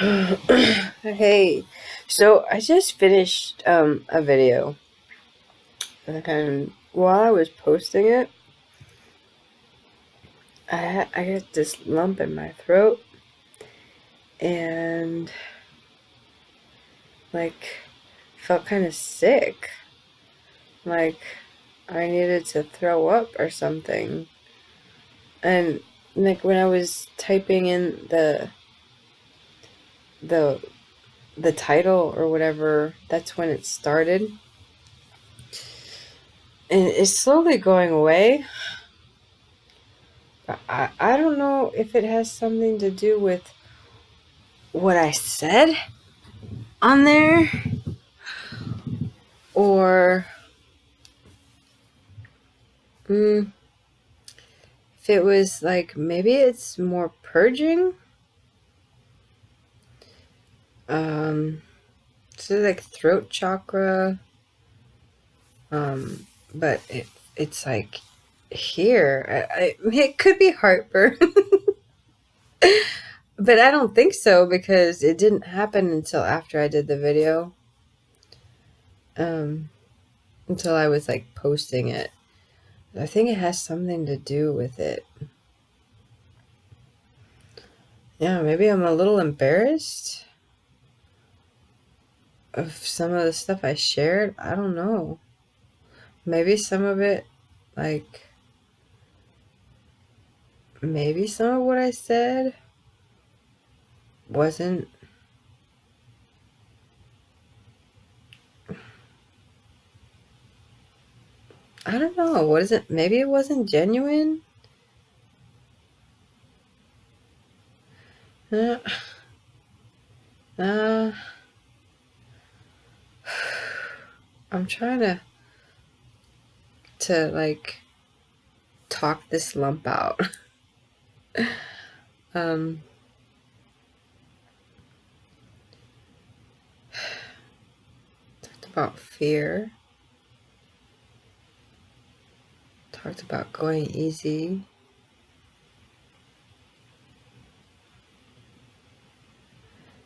Hey, so I just finished a video, and while I was posting it, I got this lump in my throat, and like felt kind of sick, like I needed to throw up or something. And like when I was typing in the the title or whatever, that's when it started, and it's slowly going away. I don't know if it has something to do with what I said on there, or mm, if it was like maybe it's more purging. Um, so like throat chakra, um, but it's like here. It could be heartburn, but I don't think so because it didn't happen until after I did the video. Um, until I was like posting it. I think it has something to do with it. Yeah, maybe I'm a little embarrassed of some of the stuff I shared. I don't know. Maybe some of it, like, maybe some of what I said wasn't. I don't know. What is it? Maybe it wasn't genuine? Uh, uh, I'm trying to like talk this lump out. um, talked about fear. Talked about going easy.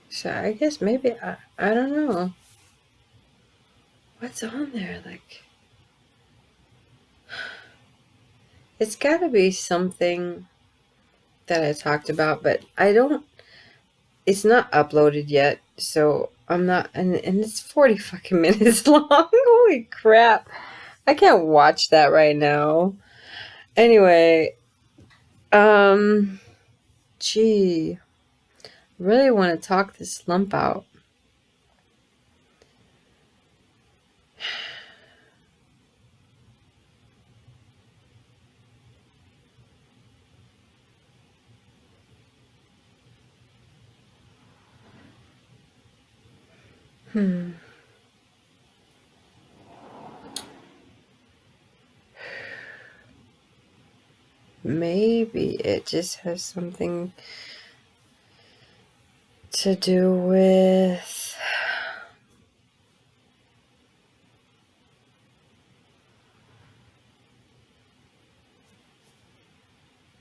So I guess maybe I don't know. What's on there? Like, it's got to be something that I talked about, but I don't. It's not uploaded yet, so I'm not. And it's 40 fucking minutes long. Holy crap! I can't watch that right now. Anyway, um, gee, really want to talk this lump out. Hmm. Maybe it just has something to do with.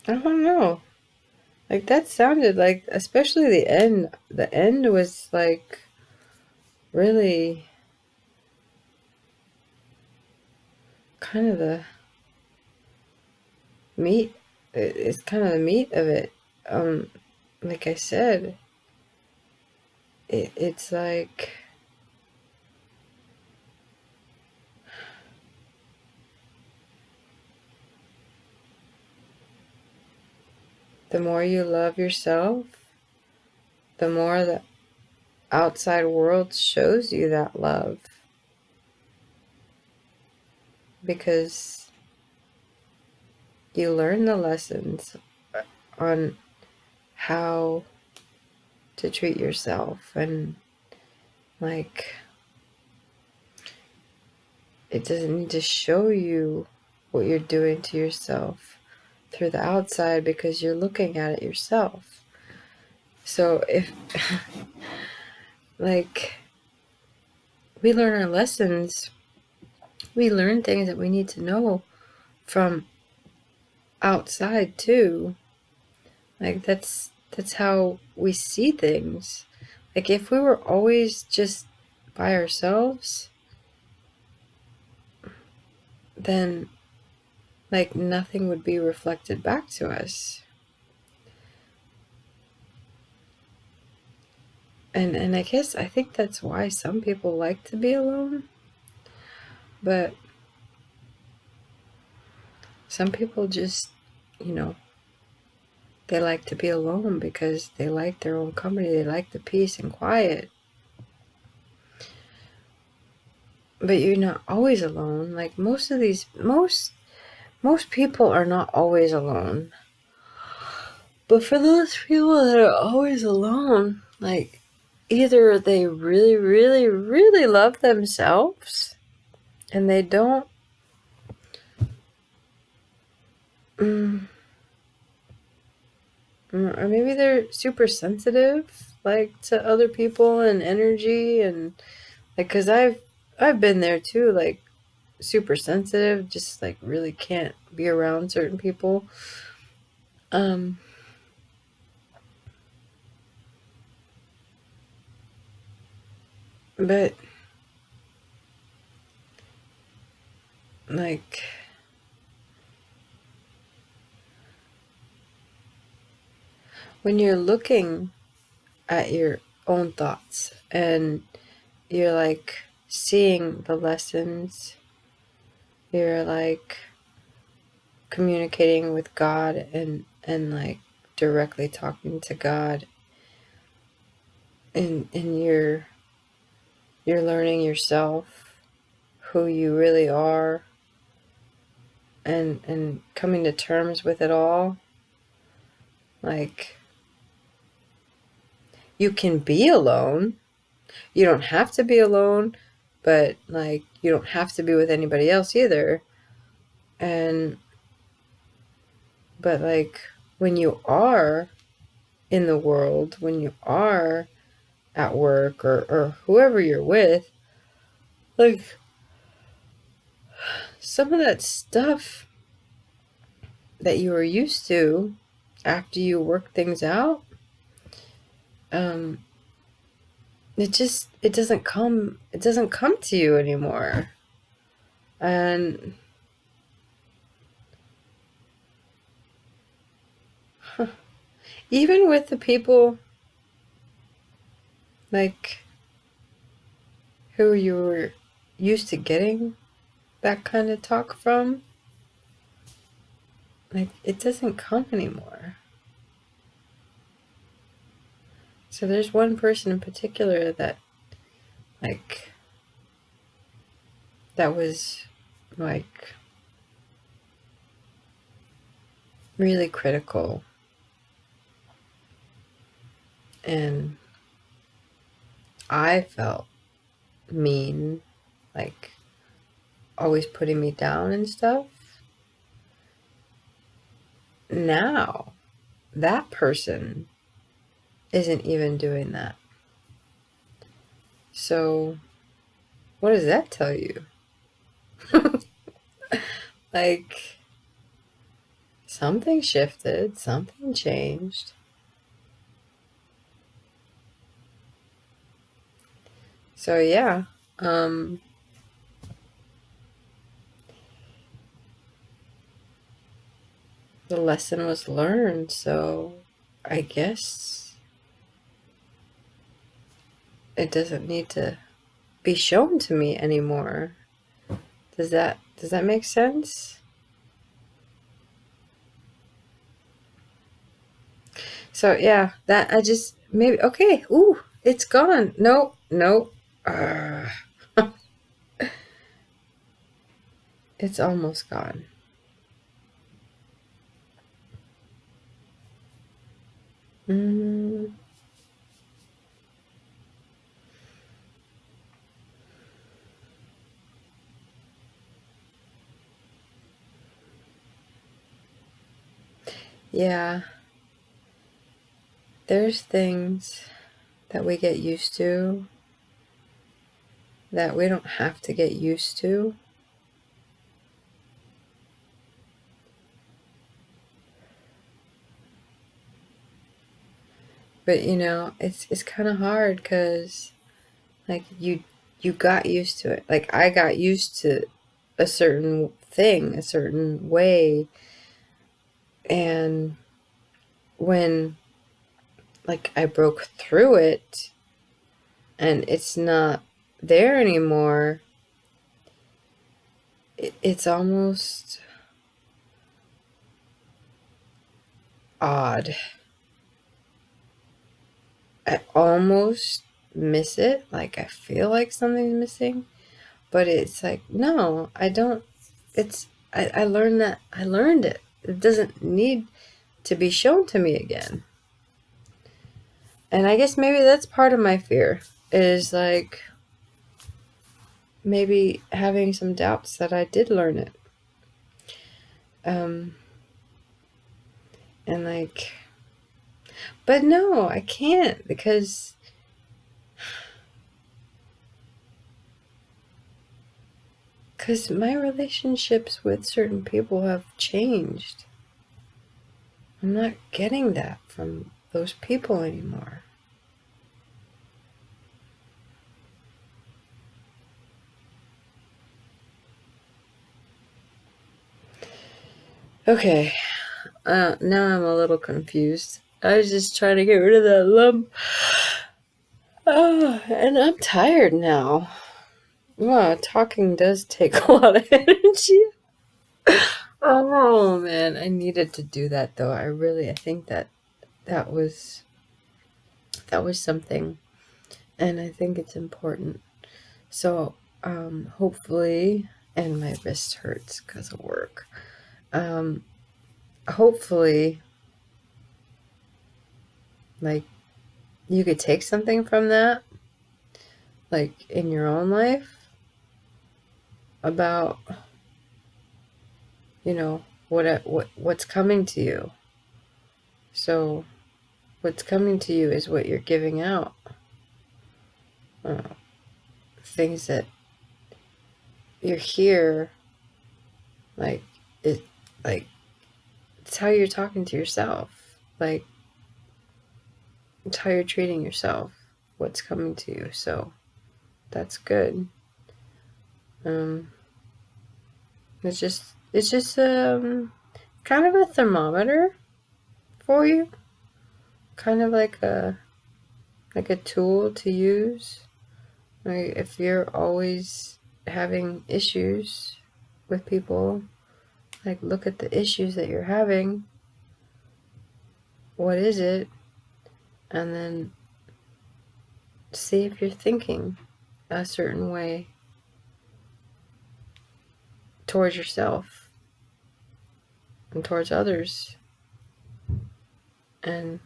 I don't know. Like that sounded like, especially the end. The end was like really kind of the meat. It's kind of the meat of it. Um, like I said, it's like the more you love yourself, the more the outside world shows you that love, because you learn the lessons on how to treat yourself, and like it doesn't need to show you what you're doing to yourself through the outside because you're looking at it yourself. So if like we learn our lessons, we learn things that we need to know from outside too. Like that's how we see things. Like, if we were always just by ourselves, then, like, nothing would be reflected back to us. And I guess I think that's why some people like to be alone. But some people just, you know, they like to be alone because they like their own company. They like the peace and quiet. But you're not always alone. Like, most people are not always alone. But for those people that are always alone, like, either they really, really, really love themselves and they don't, or maybe they're super sensitive, like, to other people and energy, and like, because I've been there too, like, super sensitive, just like really can't be around certain people. But like, when you're looking at your own thoughts and you're like seeing the lessons, you're like communicating with God and like directly talking to God, and you're learning yourself, who you really are, and coming to terms with it all. Like, you can be alone. You don't have to be alone, but like, you don't have to be with anybody else either. And but like, when you are in the world, when you are at work, or whoever you're with, like, some of that stuff that you were used to after you work things out, um it doesn't come to you anymore. And even with the people, like, who you were used to getting that kind of talk from, like, it doesn't come anymore. So there's one person in particular that, like, that was like really critical, and I felt mean, like, always putting me down and stuff. Now that person isn't even doing that. So what does that tell you? Like, something shifted, something changed. So yeah, the lesson was learned, so I guess it doesn't need to be shown to me anymore. Does that make sense? So yeah, that I just maybe okay. Ooh, it's gone. No, no. Uh, it's almost gone. Mm, yeah, there's things that we get used to that we don't have to get used to. But it's kind of hard because like you got used to it. Like I got used to a certain thing, a certain way, and when like I broke through it and it's not there anymore, it's almost odd. I almost miss it. Like I feel like something's missing, but it's like, no, I don't. I learned that. I learned it. It doesn't need to be shown to me again. And I guess maybe that's part of my fear is like maybe having some doubts that I did learn it. And like, but no, I can't because my relationships with certain people have changed. I'm not getting that from those people anymore. Okay, now I'm a little confused. I was just trying to get rid of that lump. And I'm tired now. Wow, talking does take a lot of energy. Oh man, I needed to do that though. I think that was something, and I think it's important. So, hopefully, and my wrist hurts because of work. Hopefully, like you could take something from that, like in your own life, about what's coming to you. So, what's coming to you is what you're giving out. Things that you're here, like it, like it's how you're talking to yourself. Like it's how you're treating yourself. What's coming to you. So that's good. It's just kind of a thermometer for you, kind of like a tool to use. Like if you're always having issues with people, like look at the issues that you're having. What is it? And then see if you're thinking a certain way towards yourself and towards others, and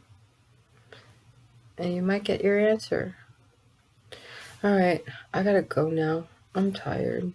you might get your answer. All right, I gotta go now. I'm tired.